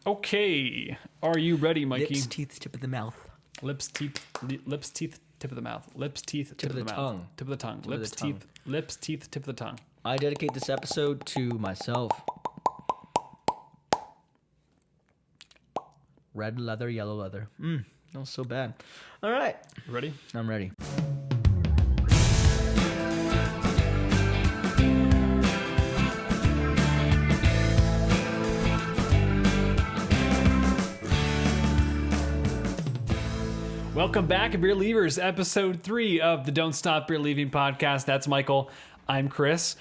Okay, are you ready, Mikey? Lips, teeth, tip of the mouth. Lips, teeth, tip of the mouth. Lips, teeth, tip of the mouth. tongue. Tip of the tongue. Tip of Lips, the tongue. teeth, lips, teeth, tip of the tongue. I dedicate this episode to myself. Red leather, yellow leather. That was so bad. All right. You ready? I'm ready. Welcome back, Beer Leavers, episode 3 of the Don't Stop Beerlieving podcast. That's Michael. I'm Chris.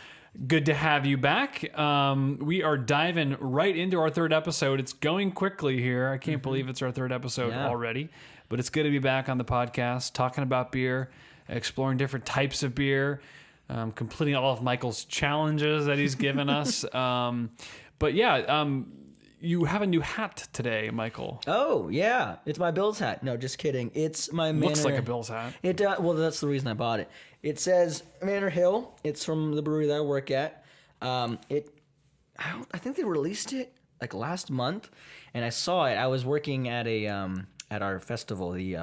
Good to have you back. We are diving right into our third episode. It's going quickly here. I can't believe it's our third episode already, but it's good to be back on the podcast, talking about beer, exploring different types of beer, completing all of Michael's challenges that he's given us. You have a new hat today, Michael. Oh, yeah. It's my Bills hat. No, just kidding. It's my Manor. Looks like a Bills hat. It well, that's the reason I bought it. It says Manor Hill. It's from the brewery that I work at. I think they released it like last month, and I saw it. I was working at at our festival, the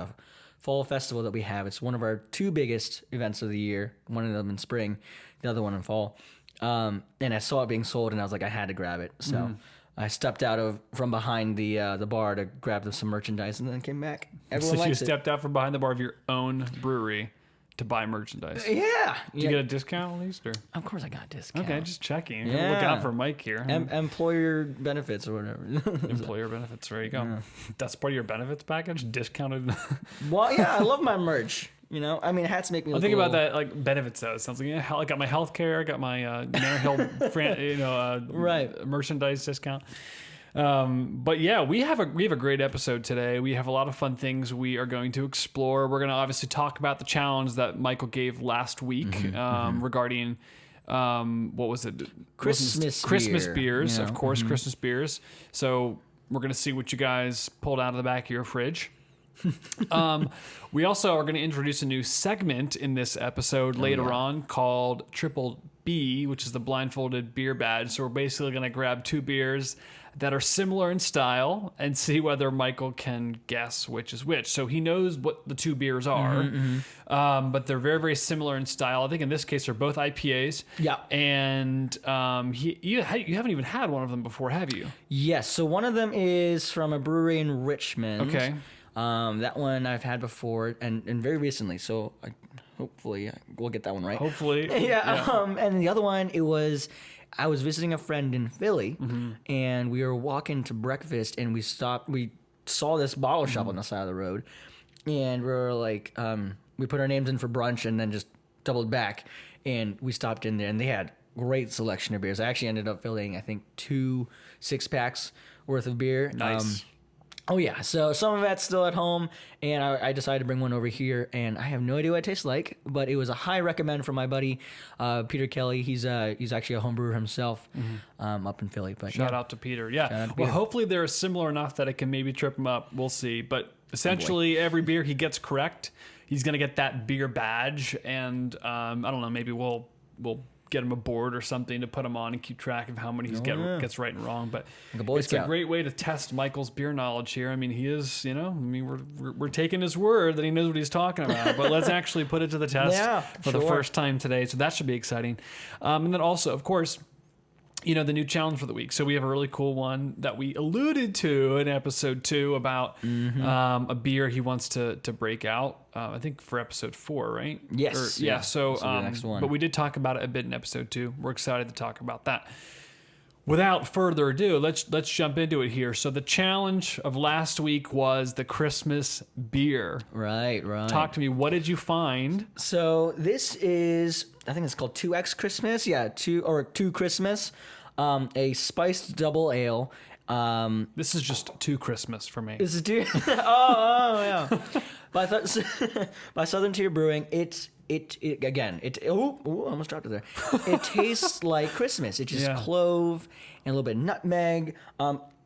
fall festival that we have. It's one of our 2 biggest events of the year. One of them in spring, the other one in fall. And I saw it being sold, and I was like, I had to grab it. So. I stepped out from behind the bar to grab some merchandise and then came back. Everyone likes it. So you stepped out from behind the bar of your own brewery to buy merchandise. Yeah. Did you get a discount at least? Or? Of course I got a discount. Okay, just checking. Yeah. Look out for Mike here. Employer benefits or whatever. Employer benefits. There you go. Yeah. That's part of your benefits package? Discounted? Well, yeah, I love my merch. You know, I mean, hats make me look think about that, like, benefits, though. It sounds like, I got my health care, got my Manor Hill right. merchandise discount. But yeah, we have a great episode today. We have a lot of fun things we are going to explore. We're going to obviously talk about the challenge that Michael gave last week regarding, what was it? Christmas beers, you know? Of course, Christmas beers. So we're going to see what you guys pulled out of the back of your fridge. We also are going to introduce a new segment in this episode later on called Triple B, which is the Blindfolded Beer Badge. So we're basically going to grab 2 beers that are similar in style and see whether Michael can guess which is which. So he knows what the 2 beers are, but they're very, very similar in style. I think in this case they're both IPAs. Yeah. And you haven't even had one of them before, have you? Yes. So one of them is from a brewery in Richmond. Okay. That one I've had before and very recently, so hopefully we'll get that one right. Hopefully. Yeah. And the other one, I was visiting a friend in Philly, and we were walking to breakfast, and we saw this bottle shop on the side of the road, and we were like, we put our names in for brunch and then just doubled back, and we stopped in there, and they had great selection of beers. I actually ended up filling, I think, 2 6-packs worth of beer. Nice. Oh, yeah. So some of that's still at home, and I decided to bring one over here, and I have no idea what it tastes like, but it was a high recommend from my buddy, Peter Kelly. He's actually a home brewer himself up in Philly. But Shout out to Peter. Yeah. Well, hopefully they're similar enough that it can maybe trip him up. We'll see. But essentially, every beer he gets correct, he's going to get that beer badge, and I don't know, maybe we'll get him a board or something to put him on and keep track of how many he gets right and wrong. But it's a great way to test Michael's beer knowledge here. I mean, he is, we're taking his word that he knows what he's talking about, but let's actually put it to the test for the first time today. So that should be exciting. And then also, of course, the new challenge for the week. So we have a really cool one that we alluded to in episode 2 about a beer he wants to break out. I think for episode 4, right? Yes. So the next one. But we did talk about it a bit in episode 2. We're excited to talk about that. Without further ado, let's jump into it here. So the challenge of last week was the Christmas beer. Right. Talk to me. What did you find? So this is, I think it's called 2X Christmas. Yeah, 2 Christmas. A spiced double ale. This is just 2 Christmas for me. This is 2. oh yeah. By Southern Tier Brewing. It I almost dropped it there. It tastes like Christmas. It's just clove and a little bit of nutmeg.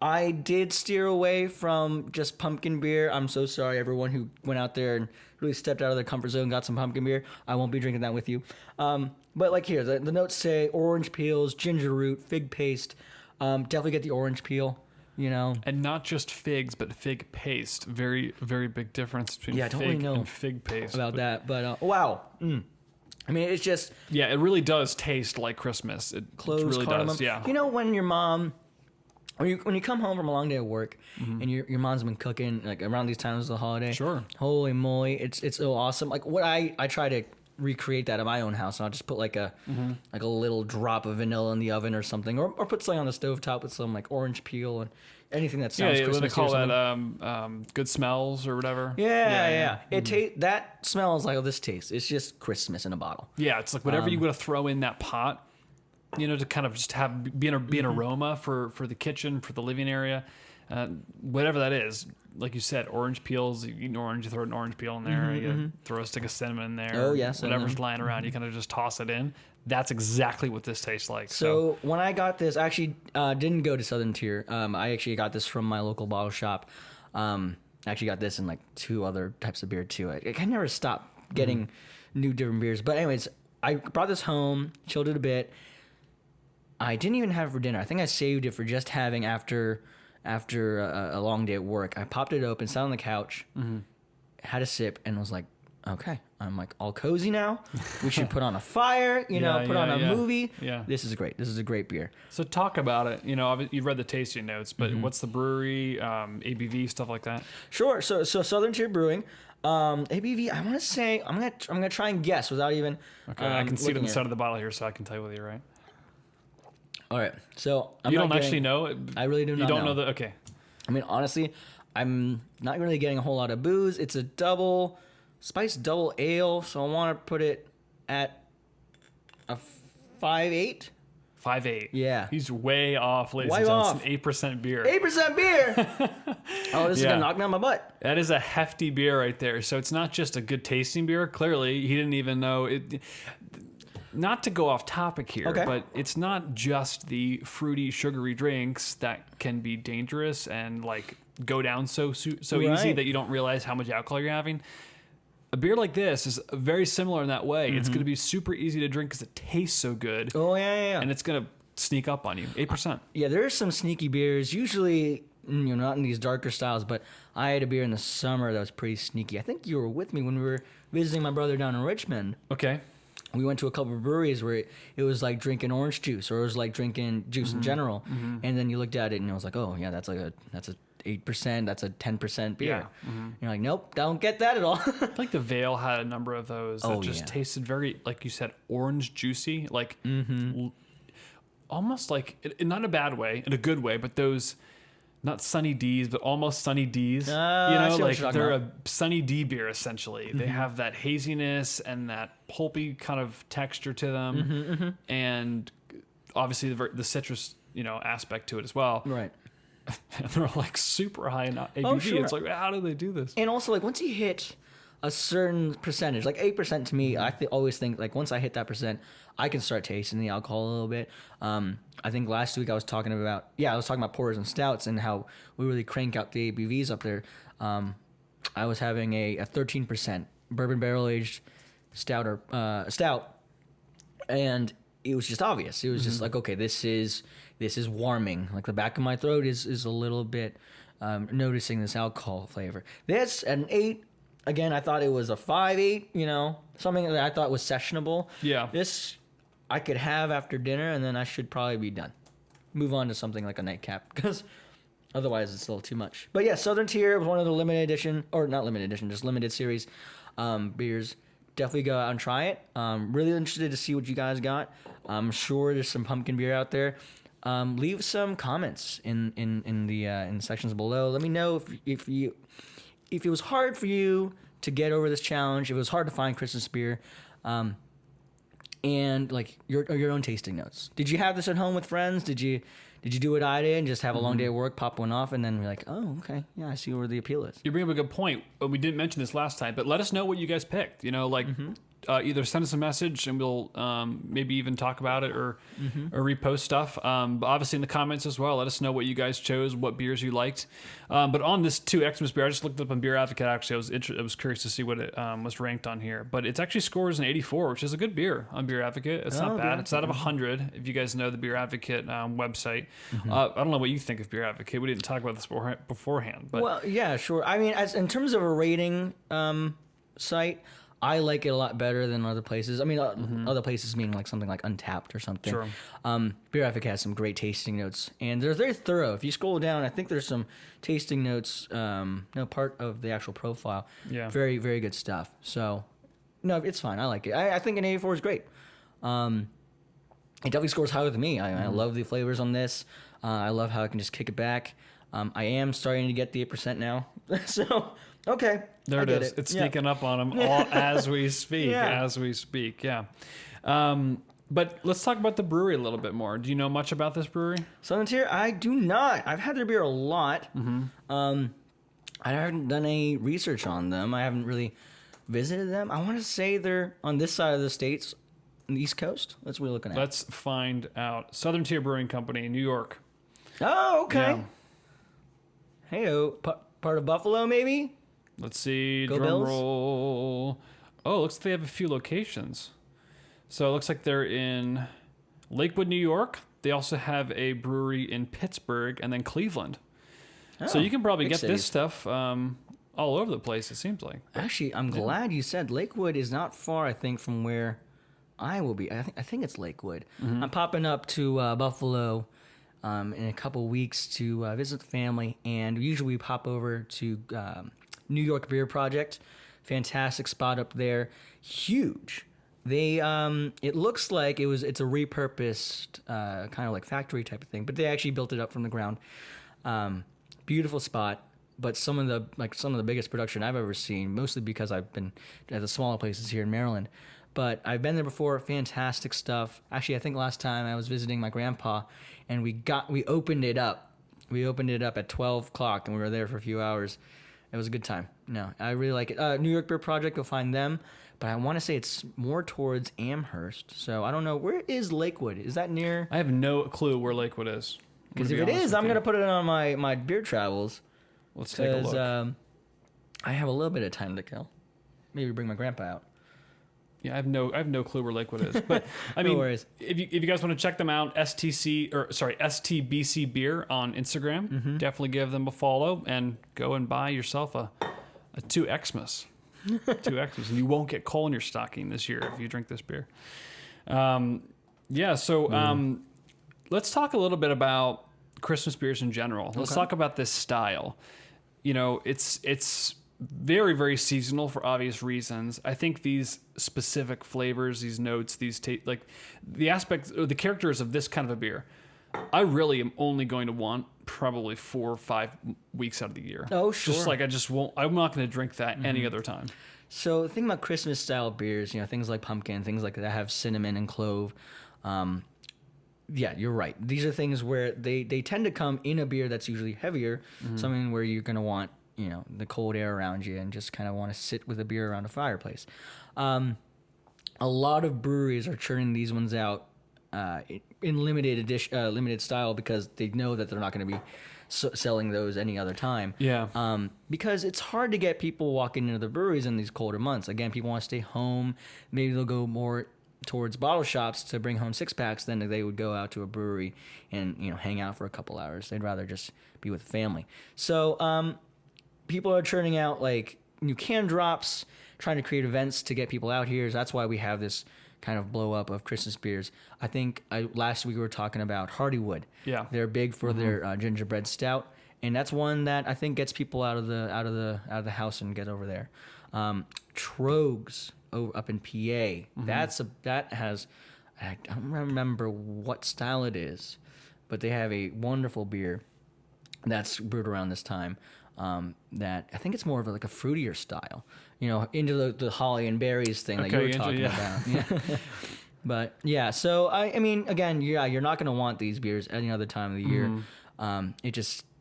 I did steer away from just pumpkin beer. I'm so sorry, everyone who went out there and really stepped out of their comfort zone and got some pumpkin beer. I won't be drinking that with you. But like here, the notes say orange peels, ginger root, fig paste. Definitely get the orange peel. you know. And not just figs, but fig paste. Very, very big difference between I don't fig really know and fig paste. about that, but wow. I mean, it's just Yeah, it really does taste like Christmas. It cloves, really cardamom. does. Yeah. You know, when your mom, when you come home from a long day of work and your mom's been cooking like around these times of the holiday. Sure. Holy moly, it's so awesome. Like what I try to recreate that in my own house, and I'll just put like a little drop of vanilla in the oven or something, or put something on the stovetop with some like orange peel and anything that sounds Christmassy. Yeah, what they call that good smells or whatever. Yeah. That smells like this tastes. It's just Christmas in a bottle. Yeah, it's like whatever you would throw in that pot, you know, to kind of just be an aroma for the kitchen, for the living area, whatever that is. Like you said, orange peels. You eat an orange, you throw an orange peel in there. You throw a stick of cinnamon in there. Oh yes, whatever's lying around, you kind of just toss it in. That's exactly what this tastes like. So when I got this, I actually didn't go to Southern Tier. I actually got this from my local bottle shop. I actually got this in like 2 other types of beer too. I can never stop getting new different beers. But anyways, I brought this home, chilled it a bit. I didn't even have it for dinner. I think I saved it for just having after a long day at work. I popped it open, sat on the couch, had a sip, and was like, okay, I'm like all cozy now. We should put on a fire, put on a movie. Yeah. This is great. This is a great beer. So talk about it. You know, you've read the tasting notes, but what's the brewery, ABV, stuff like that? Sure. So Southern Tier Brewing. ABV, I want to say, I'm gonna try and guess without even. Okay, I can see it on the side of the bottle here, so I can tell you whether you're right. All right, so you don't actually know. I really do not. You don't know that. Okay. I mean, honestly, I'm not really getting a whole lot of booze. It's a spiced double ale, so I want to put it at a 5.8. 5.8. Yeah. He's way off, ladies and gentlemen. It's an 8% beer. 8% beer. Oh, this is gonna knock down my butt. That is a hefty beer right there. So it's not just a good tasting beer. Clearly, he didn't even know it. Not to go off topic here, but it's not just the fruity, sugary drinks that can be dangerous and like go down so easy that you don't realize how much alcohol you're having. A beer like this is very similar in that way. It's going to be super easy to drink because it tastes so good. Oh yeah. And it's going to sneak up on you. 8%. Yeah, there's some sneaky beers. Usually, not in these darker styles, but I had a beer in the summer that was pretty sneaky. I think you were with me when we were visiting my brother down in Richmond. Okay. We went to a couple of breweries where it was like drinking orange juice, or it was like drinking juice in general. And then you looked at it and it was like, oh yeah, that's a 8%, that's a 10% beer. Yeah. You're like, nope, don't get that at all. I think the Veil had a number of those that just tasted very, like you said, orange juicy, like almost like, not in a bad way, in a good way, but those, not Sunny D's, but almost Sunny D's. Like they're a Sunny D beer essentially. They have that haziness and that pulpy kind of texture to them, and obviously the citrus, aspect to it as well. Right. And they're like super high in ABV. Oh, sure. It's like, how do they do this? And also, like once you hit a certain percentage, like 8% to me, I always think like once I hit that percent, I can start tasting the alcohol a little bit. I think last week I was talking about porters and stouts and how we really crank out the ABVs up there. I was having a 13% bourbon barrel aged stout, and it was just obvious. It was just like, okay, this is warming. Like the back of my throat is a little bit noticing this alcohol flavor. This at an 8. Again, I thought it was a 5.8, something that I thought was sessionable. Yeah. This I could have after dinner, and then I should probably be done. Move on to something like a nightcap, because otherwise it's a little too much. But yeah, Southern Tier was one of the limited edition, or not limited edition, just limited series beers. Definitely go out and try it. Really interested to see what you guys got. I'm sure there's some pumpkin beer out there. Leave some comments in the sections below. Let me know if it was hard for you to get over this challenge, if it was hard to find Christmas beer, and like your own tasting notes. Did you have this at home with friends? Did you do what I did and just have a long day at work, pop one off, and then be like, oh, okay, yeah, I see where the appeal is. You bring up a good point. We didn't mention this last time, but let us know what you guys picked. either send us a message and we'll maybe even talk about it or repost stuff. But obviously in the comments as well, let us know what you guys chose, what beers you liked. But on this 2 Xmas beer, I just looked up on Beer Advocate. Actually, I was curious to see what it was ranked on here. But it actually scores an 84, which is a good beer on Beer Advocate. It's not bad. It's out of 100. If you guys know the Beer Advocate website, I don't know what you think of Beer Advocate. We didn't talk about this beforehand. But Well, yeah, sure. I mean, in terms of a rating site, I like it a lot better than other places. I mean, other places meaning like something like Untapped or something. Sure. Beer Advocate has some great tasting notes, and they're very thorough. If you scroll down, I think there's some tasting notes, part of the actual profile. Yeah. Very, very good stuff. So, no, it's fine. I like it. I think an 84 is great. It definitely scores higher than me. I love the flavors on this. I love how I can just kick it back. I am starting to get the 8% now. So, okay. there it is. It's sneaking up on them all as we speak. Yeah. But let's talk about the brewery a little bit more. Do you know much about this brewery? Southern Tier, I do not. I've had their beer a lot. I haven't done any research on them. I haven't really visited them. I want to say they're on this side of the states, on the East Coast. That's what we're looking at. Let's find out. Southern Tier Brewing Company, New York. Oh, okay. Yeah. Hey, part of Buffalo, maybe? Let's see. Go Drum Bills. roll. Oh, looks like they have a few locations. So it looks like they're in Lakewood, New York. They also have a brewery in Pittsburgh and then Cleveland. So you can probably get this stuff all over the place, it seems like. Actually, I'm glad you said Lakewood is not far, I think, from where I will be. I think it's Lakewood. I'm popping up to Buffalo in a couple weeks to visit the family, and usually we pop over to New York Beer Project. Fantastic spot up there. Huge. They it looks like it's a repurposed kind of like factory type of thing, but they actually built it up from the ground. Beautiful spot, but some of the biggest production I've ever seen, mostly because I've been at the smaller places here in Maryland. But I've been there before. Fantastic stuff. Actually, I think last time I was visiting my grandpa, and we opened it up. We opened it up at 12 o'clock, and we were there for a few hours. It was a good time. No, I really like it. New York Beer Project, you'll find them. But I want to say it's more towards Amherst. So I don't know. Where is Lakewood? Is that near? I have no clue where Lakewood is. Because if it is, I'm going to put it on my beer travels. Let's take a look. I have a little bit of time to kill. Maybe bring my grandpa out. Yeah, I have no clue where Lakewood is. But I mean, No worries. if you guys want to check them out, STBC Beer on Instagram, definitely give them a follow and go and buy yourself a 2 Xmas. 2 Xmas, and you won't get coal in your stocking this year if you drink this beer. Let's talk a little bit about Christmas beers in general. Let's talk about this style. You know, it's very, very seasonal for obvious reasons. I think these specific flavors, these notes, like the aspects or the characters of this kind of a beer, I really am only going to want probably 4 or 5 weeks out of the year. Oh, sure. Just like I'm not going to drink that any other time. So the thing about Christmas style beers, things like pumpkin, things like that have cinnamon and clove. Yeah, you're right. These are things where they tend to come in a beer that's usually heavier, something where you're going to want, the cold air around you and just kind of want to sit with a beer around a fireplace. A lot of breweries are churning these ones out in limited style because they know that they're not going to be selling those any other time. Yeah. Because it's hard to get people walking into the breweries in these colder months. Again, people want to stay home. Maybe they'll go more towards bottle shops to bring home 6-packs than they would go out to a brewery and hang out for a couple hours. They'd rather just be with family. So people are churning out like new can drops, trying to create events to get people out here. So that's why we have this kind of blow up of Christmas beers. I think last week we were talking about Hardywood. Yeah, they're big for their gingerbread stout, and that's one that I think gets people out of the house and get over there. Trogs up in PA. That has, I don't remember what style it is, but they have a wonderful beer that's brewed around this time. That I think it's more of like a fruitier style, into the holly and berries thing that you were talking about. Yeah. But yeah, so I mean, again, you're not going to want these beers any other time of the year.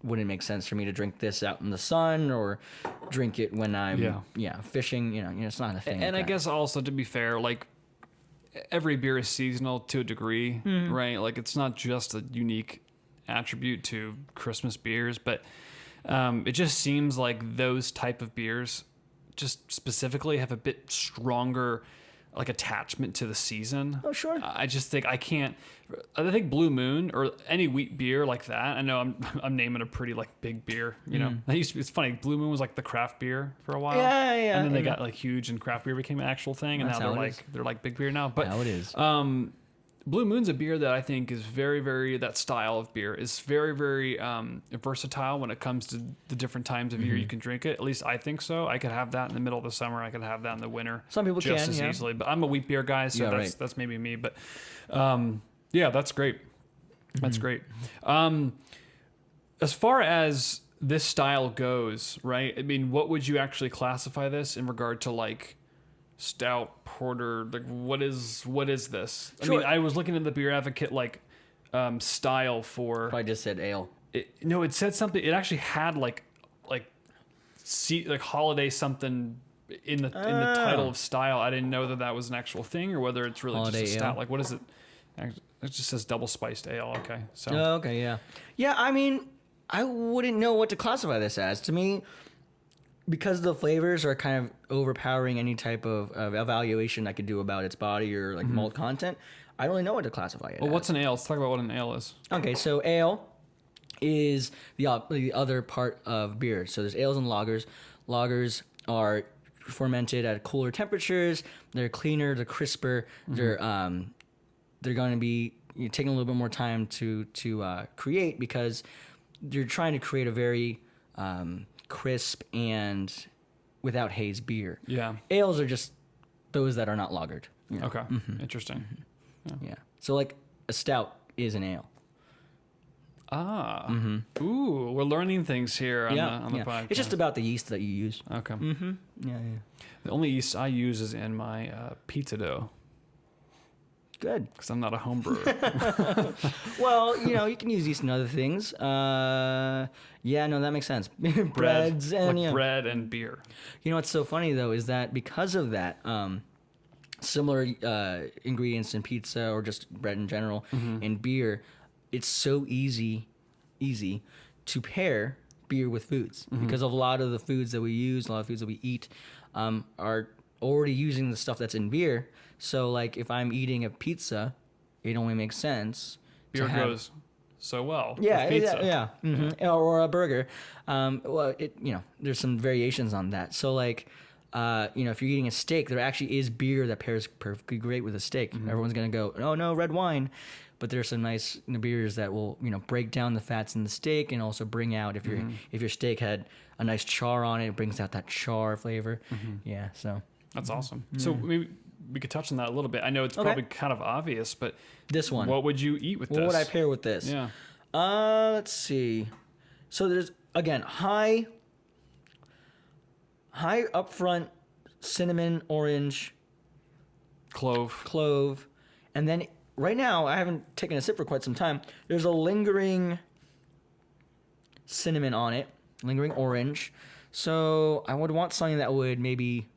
wouldn't make sense for me to drink this out in the sun or drink it when I'm fishing. You know, it's not a thing. And I guess also, to be fair, like every beer is seasonal to a degree, right? Like it's not just a unique attribute to Christmas beers, but it just seems like those type of beers just specifically have a bit stronger like attachment to the season. Oh, sure. I just think I think Blue Moon or any wheat beer like that. I know I'm naming a pretty like big beer, you know. That used to be, it's funny. Blue Moon was like the craft beer for a while. Yeah. And then they got like huge and craft beer became an actual thing, and That's now they're like big beer now. But how it is. Blue Moon's a beer that I think is very, very, that style of beer is very, very versatile when it comes to the different times of year you can drink it. At least I think so. I could have that in the middle of the summer. I could have that in the winter. Some people just can, as easily. But I'm a wheat beer guy, so that's maybe me. But yeah, that's great. That's great. As far as this style goes, right? I mean, what would you actually classify this in regard to like stout, porter? Like what is this? Sure. I mean, I was looking at the Beer Advocate like style for. I just said ale. It said something. It actually had like holiday something in the title of style. I didn't know that was an actual thing or whether it's really Holiday just a stout. ale. Like what is it? It just says double spiced ale. Okay, so Okay, yeah. Yeah, I mean, I wouldn't know what to classify this as. To me, because the flavors are kind of overpowering any type of evaluation I could do about its body or like malt content, I don't really know what to classify it well, as. what's an ale? Let's talk about what an ale is. Okay, so ale is the other part of beer. So there's ales and lagers. Lagers are fermented at cooler temperatures. They're cleaner, they're crisper. They're going to be taking a little bit more time to create because you're trying to create a very crisp and without haze beer. Yeah. Ales are just those that are not lagered. You know? Okay. Interesting. Yeah. So like a stout is an ale. Ah. Ooh, we're learning things here on the podcast. It's just about the yeast that you use. Okay. Yeah. The only yeast I use is in my pizza dough Good. because I'm not a home brewer. Well, you can use yeast in other things. That makes sense. Breads and bread and beer. You know what's so funny though is that because of that, similar ingredients in pizza or just bread in general and beer, it's so easy to pair beer with foods because of a lot of the foods that we use, a lot of foods that we eat, are already using the stuff that's in beer. So like if I'm eating a pizza, it only makes sense. Beer goes so well. Yeah, with pizza. Or a burger. There's some variations on that. So like, if you're eating a steak, there actually is beer that pairs perfectly great with a steak. Everyone's gonna go, oh no, red wine. But there's some nice beers that will break down the fats in the steak and also bring out if your steak had a nice char on it, it brings out that char flavor. Yeah, so that's awesome. So maybe we could touch on that a little bit. I know it's probably kind of obvious, but this one, what would you eat with this? What would I pair with this? Yeah. Let's see. So there's again high upfront cinnamon, orange, clove, and then right now I haven't taken a sip for quite some time. There's a lingering cinnamon on it, lingering orange. So I would want something that would maybe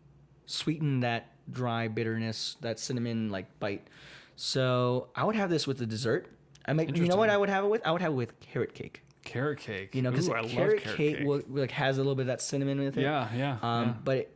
sweeten that dry bitterness, that cinnamon like bite. So I would have this with the dessert. You know what I would have it with? I would have it with carrot cake. Carrot cake. Because carrot cake will, has a little bit of that cinnamon with it. Yeah. But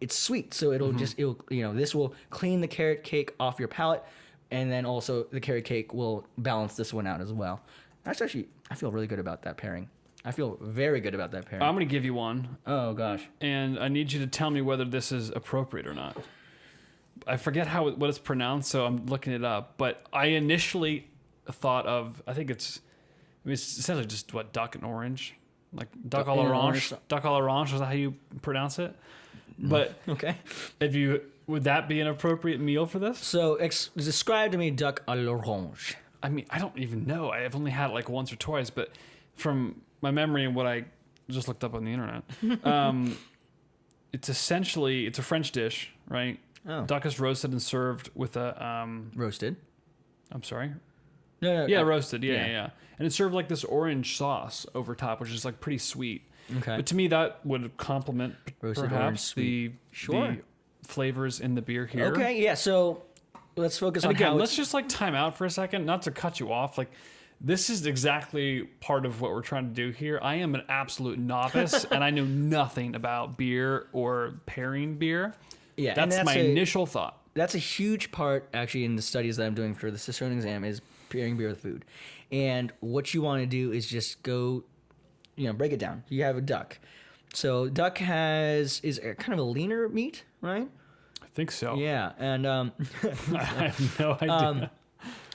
it's sweet, so it'll this will clean the carrot cake off your palate, and then also the carrot cake will balance this one out as well. That's actually, I feel really good about that pairing. I feel very good about that pairing. I'm going to give you one. Oh, gosh. And I need you to tell me whether this is appropriate or not. I forget what it's pronounced, so I'm looking it up. But I initially thought of, it's essentially just, duck and orange? Like duck à l'orange? Duck à l'orange, is that how you pronounce it? But okay. Would that be an appropriate meal for this? So describe to me duck à l'orange. I mean, I don't even know. I've only had it like once or twice, but from my memory and what I just looked up on the internet, it's a French dish, right? Oh. Duck is roasted and served with a roasted. I'm sorry. No, Yeah, roasted. Yeah. And it's served like this orange sauce over top, which is like pretty sweet. Okay. But to me, that would complement Roasted perhaps the flavors in the beer here. Okay, yeah. So let's focus And on again, how let's just like time out for a second, not to cut you off. Like, this is exactly part of what we're trying to do here. I am an absolute novice, and I know nothing about beer or pairing beer. Yeah, that's my initial thought. That's a huge part, actually, in the studies that I'm doing for the Cicerone exam is pairing beer with food. And what you want to do is just go, break it down. You have a duck. So duck is kind of a leaner meat, right? I think so. Yeah, and I have no idea.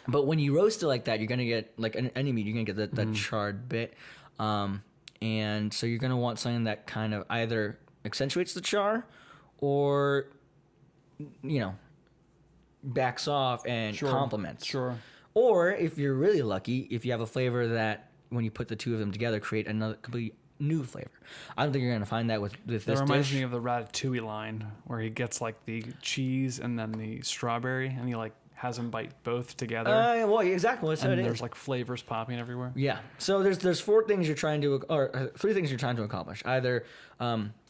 But when you roast it like that, you're gonna get like any meat. You're gonna get that charred bit, and so you're gonna want something that kind of either accentuates the char, or backs off and complements. Sure. Or if you're really lucky, if you have a flavor that when you put the two of them together, create another complete new flavor. I don't think you're gonna find that with this dish. That reminds me of the Ratatouille line where he gets like the cheese and then the strawberry, and he like has them bite both together. Well, exactly. And there's like flavors popping everywhere. Yeah. So there's four things you're trying to, or three things you're trying to accomplish. Either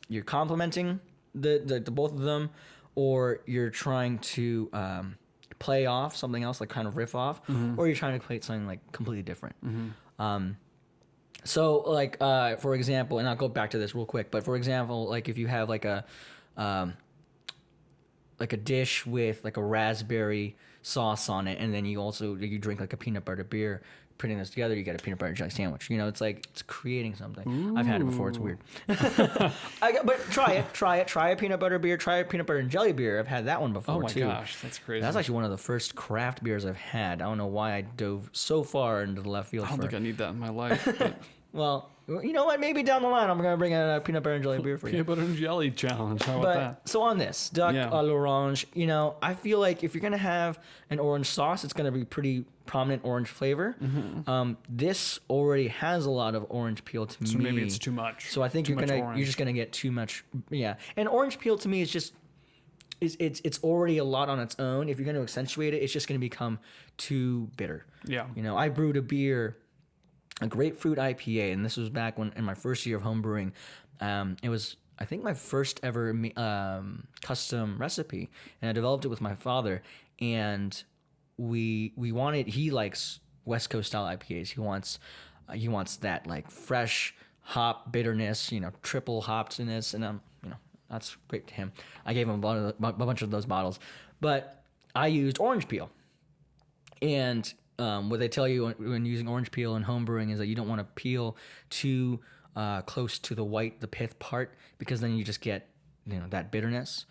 you're complementing the both of them, or you're trying to play off something else, like kind of riff off, or you're trying to create something like completely different. So like for example, and I'll go back to this real quick, but for example, like if you have like a dish with like a raspberry sauce on it, and then you drink like a peanut butter beer, putting this together, you get a peanut butter jelly sandwich. It's like it's creating something. Ooh. I've had it before. It's weird. But try it. Try a peanut butter beer. Try a peanut butter and jelly beer. I've had that one before too. Oh my gosh, that's crazy. That's actually one of the first craft beers I've had. I don't know why I dove so far into the left field. I don't think I need that in my life. But... Well, you know what? Maybe down the line I'm going to bring a peanut butter and jelly beer for you. Peanut butter and jelly challenge. How about that? So on this, duck à l'orange, I feel like if you're going to have an orange sauce, it's going to be pretty prominent orange flavor. This already has a lot of orange peel to me. So maybe it's too much. So I think you're just going to get too much. Yeah. And orange peel to me is just it's already a lot on its own. If you're going to accentuate it, it's just going to become too bitter. Yeah. I brewed a beer, a grapefruit IPA, and this was back in my first year of home brewing. It was, I think, my first ever custom recipe, and I developed it with my father. And he likes West Coast style IPAs. He wants that like fresh hop bitterness, triple hoppedness, and that's great to him. I gave him a bunch of those bottles, but I used orange peel, and what they tell you when using orange peel in home brewing is that you don't want to peel too close to the pith part, because then you just get that bitterness.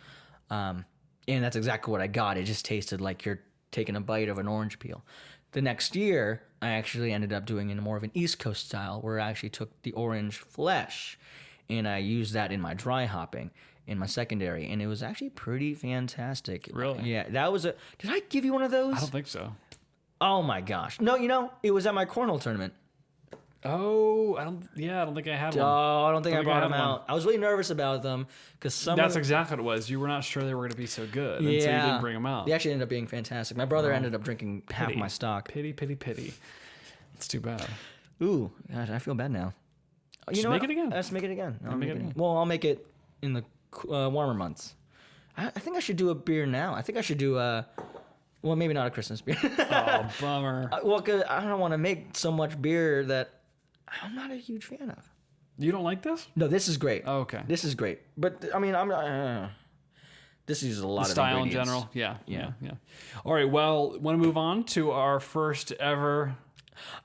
And that's exactly what I got. It just tasted like you're taking a bite of an orange peel. The next year, I actually ended up doing more of an East Coast style, where I actually took the orange flesh and I used that in my dry hopping in my secondary, and it was actually pretty fantastic. Really? Yeah, that was did I give you one of those? I don't think so. Oh my gosh. No, it was at my cornhole tournament. Oh, I don't think I had one. Oh, I don't think I brought them out. I was really nervous about them because That's exactly what it was. You were not sure they were going to be so good, and so you didn't bring them out. They actually ended up being fantastic. My brother ended up drinking half of my stock. Pity. It's too bad. Ooh, gosh, I feel bad now. Just make it again. Let's make it again. Well, I'll make it in the warmer months. I think I should do a beer now. I think I should do well, maybe not a Christmas beer. Oh, bummer. Well, because I don't want to make so much beer that I'm not a huge fan of. You don't like this? No, this is great. Oh, okay. This is great. But, I mean, this uses a lot of style ingredients. In general? Yeah. All right, well, want to move on to our first ever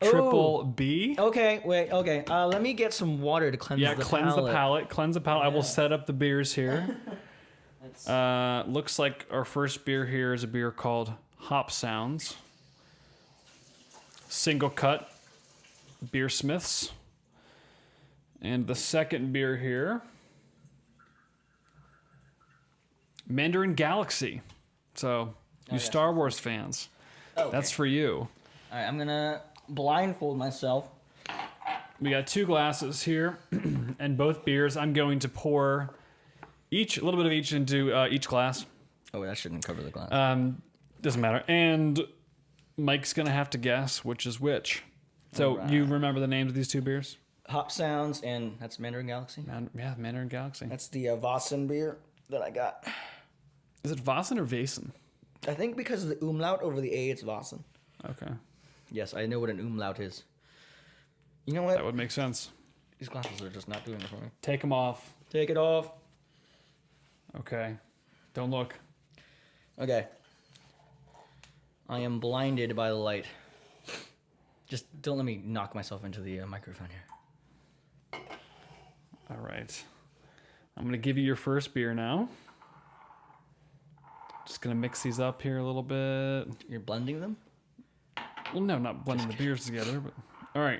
Triple B? Okay, wait, okay. Let me get some water to cleanse the palate. Cleanse the palate. Yeah. I will set up the beers here. Looks like our first beer here is a beer called Hop Sounds. Singlecut Beersmiths. And the second beer here, Mandarin Galaxy. So, Star Wars fans, that's for you. All right, I'm going to blindfold myself. We got 2 glasses here, and both beers I'm going to pour a little bit of each into each glass. Oh, that shouldn't cover the glass. Doesn't matter. And Mike's going to have to guess which is which. So you remember the names of these two beers? Hop Sounds, and that's Mandarin Galaxy. Mandarin Galaxy. That's the Vasen beer that I got. Is it Vasen or Vasen? I think because of the umlaut over the A, it's Vasen. Okay. Yes, I know what an umlaut is. You know what? That would make sense. These glasses are just not doing it for me. Take them off. Take it off. Okay. Don't look. Okay. I am blinded by the light. Just don't let me knock myself into the microphone here. All right. I'm going to give you your first beer now. Just going to mix these up here a little bit. You're blending them? Well, no, not blending the beers together, but all right.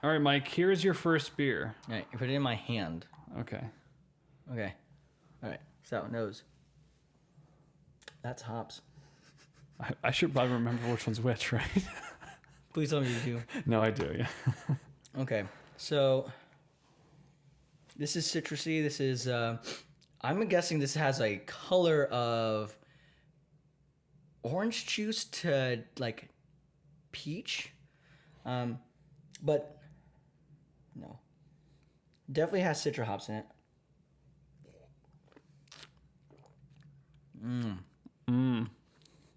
All right, Mike, here's your first beer. All right, you put it in my hand. Okay. Okay. All right. So, nose. That's hops. I should probably remember which one's which, right? Please tell me you do. No, I do, yeah. Okay. So, this is citrusy. This is, I'm guessing this has a color of orange juice to, like, peach. But, no. Definitely has citra hops in it.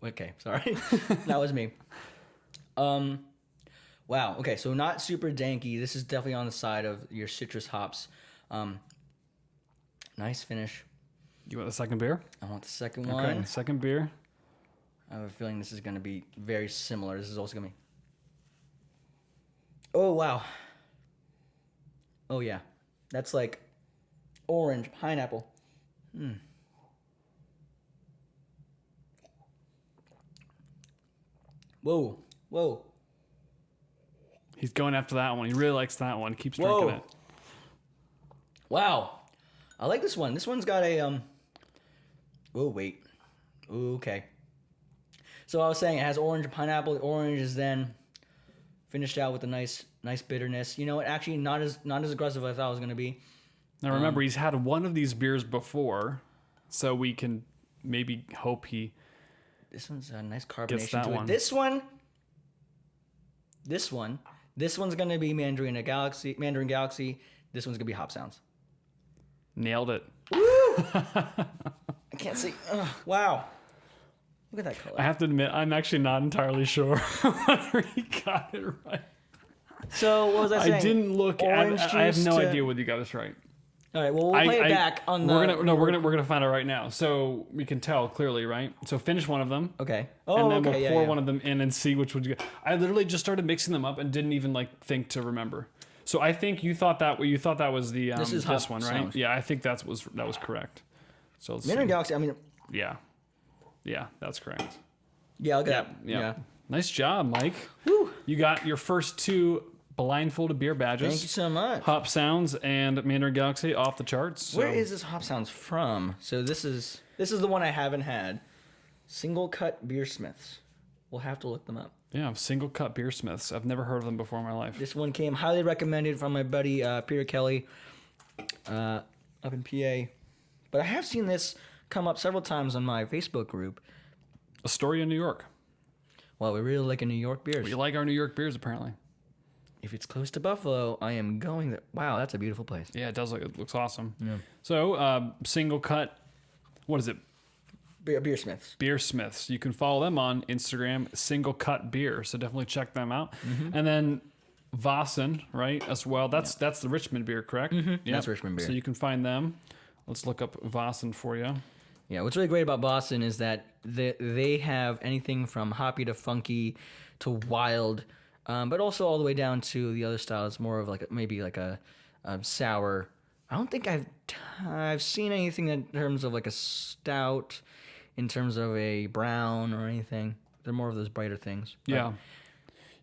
Okay, sorry. That was me. Wow. Okay, so not super danky. This is definitely on the side of your citrus hops. Nice finish. You want the second beer? I want the second one. Okay, second beer. I have a feeling this is going to be very similar. This is also going to be... Oh, wow. Oh, yeah. That's like orange, pineapple. Whoa. Whoa. He's going after that one. He really likes that one. Keeps drinking it. Wow. I like this one. This one's got a... Oh, wait. Okay. So I was saying it has orange and pineapple. The orange is then finished out with a nice bitterness. You know what? Actually, not as aggressive as I thought it was going to be. Now remember, he's had one of these beers before, so we can maybe hope he... This one's a nice carbonation gets that to it. one. This one's going to be Mandarin Galaxy. This one's going to be Hop Sounds. Nailed it. Woo! I can't see. Wow. Look at that color. I have to admit, I'm actually not entirely sure whether he got it right. So what was I saying? I didn't look Orange at. I have juice no to- idea whether you got this right. All right. Well, we'll play it back on the. We're gonna find out right now. So we can tell clearly, right? So finish one of them. Okay. And then we'll pour one of them in and see which would you get. I literally just started mixing them up and didn't even think to remember. So I think you thought that was the this one, right? Sounds. Yeah, I think that was correct. So let's Mandarin see. Galaxy. I mean. Yeah, that's correct. Yeah, I'll get that. Yeah. Nice job, Mike. Woo. You got your first two blindfolded beer badges. Thank you so much. Hop Sounds and Mandarin Galaxy off the charts. So. Where is this Hop Sounds from? So this is the one I haven't had. Singlecut Beersmiths. We'll have to look them up. Yeah, Singlecut Beersmiths. I've never heard of them before in my life. This one came highly recommended from my buddy Peter Kelly up in PA. But I have seen this come up several times on my Facebook group. Astoria, New York. Well, we really like New York beers. We like our New York beers, apparently. If it's close to Buffalo, I am going there. Wow, that's a beautiful place. Yeah, it does. It looks awesome. Yeah. So, Singlecut, what is it? Beersmiths. Beersmiths. You can follow them on Instagram, Singlecut Beer. So definitely check them out. And then Vasen, right, as well. That's the Richmond beer, correct? Yep. That's Richmond beer. So you can find them. Let's look up Vasen for you. Yeah, what's really great about Boston is that they have anything from hoppy to funky to wild, but also all the way down to the other style. It's more of maybe a sour. I don't think I've seen anything in terms of like a stout, in terms of a brown or anything. They're more of those brighter things. Yeah.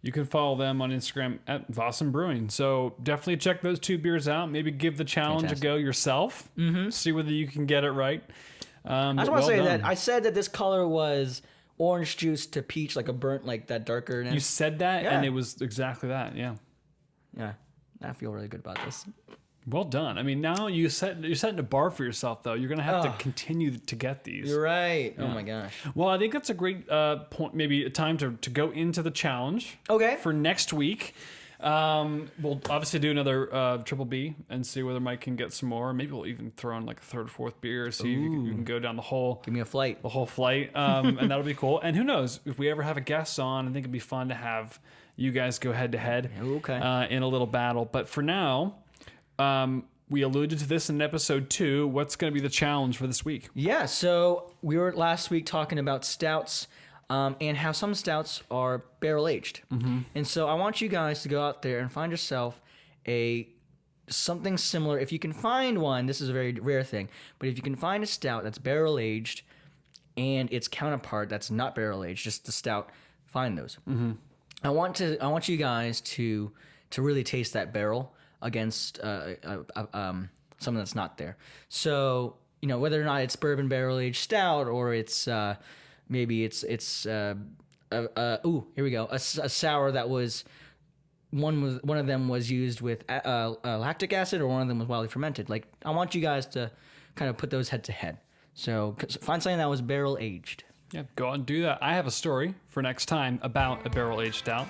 You can follow them on Instagram at Vasen Brewing. So definitely check those two beers out. Maybe give the challenge a go yourself. See whether you can get it right. I just want to say that I said that this color was orange juice to peach, like a burnt, like that darker. You said that, and it was exactly that. Yeah. Yeah, I feel really good about this. Well done. I mean, now you're setting a bar for yourself, though. You're going to have to continue to get these. You're right. Yeah. Oh, my gosh. Well, I think that's a great point, maybe a time to go into the challenge. Okay. For next week. We'll obviously do another Triple B and see whether Mike can get some more. Maybe we'll even throw in like a third, fourth beer, see if you can go down the whole. Give me a flight. The whole flight, and that'll be cool. And who knows, if we ever have a guest on, I think it'd be fun to have you guys go head to head in a little battle. But for now, we alluded to this in episode 2. What's going to be the challenge for this week? Yeah, so we were last week talking about stouts. And how some stouts are barrel aged. Mm-hmm. And so I want you guys to go out there and find yourself something similar. If you can find one, this is a very rare thing, but if you can find a stout that's barrel aged and its counterpart that's not barrel aged, just the stout, find those. Mm-hmm. I want you guys to really taste that barrel against something that's not there. So, whether or not it's bourbon barrel aged stout or it's maybe it's here we go. A sour that was one of them was used with lactic acid, or one of them was wildly fermented. Like, I want you guys to kind of put those head to head. So find something that was barrel aged. Yeah, go out and do that. I have a story for next time about a barrel aged stout,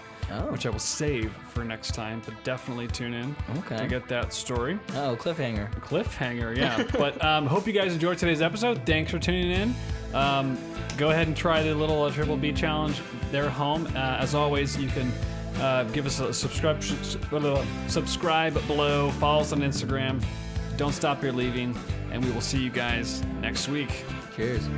which I will save for next time. But definitely tune in to get that story. Oh, cliffhanger, yeah. But hope you guys enjoyed today's episode. Thanks for tuning in. Go ahead and try the little Triple B challenge there at home. As always, you can give us a subscribe below. Follow us on Instagram. Don't Stop Beerlieving, and we will see you guys next week. Cheers.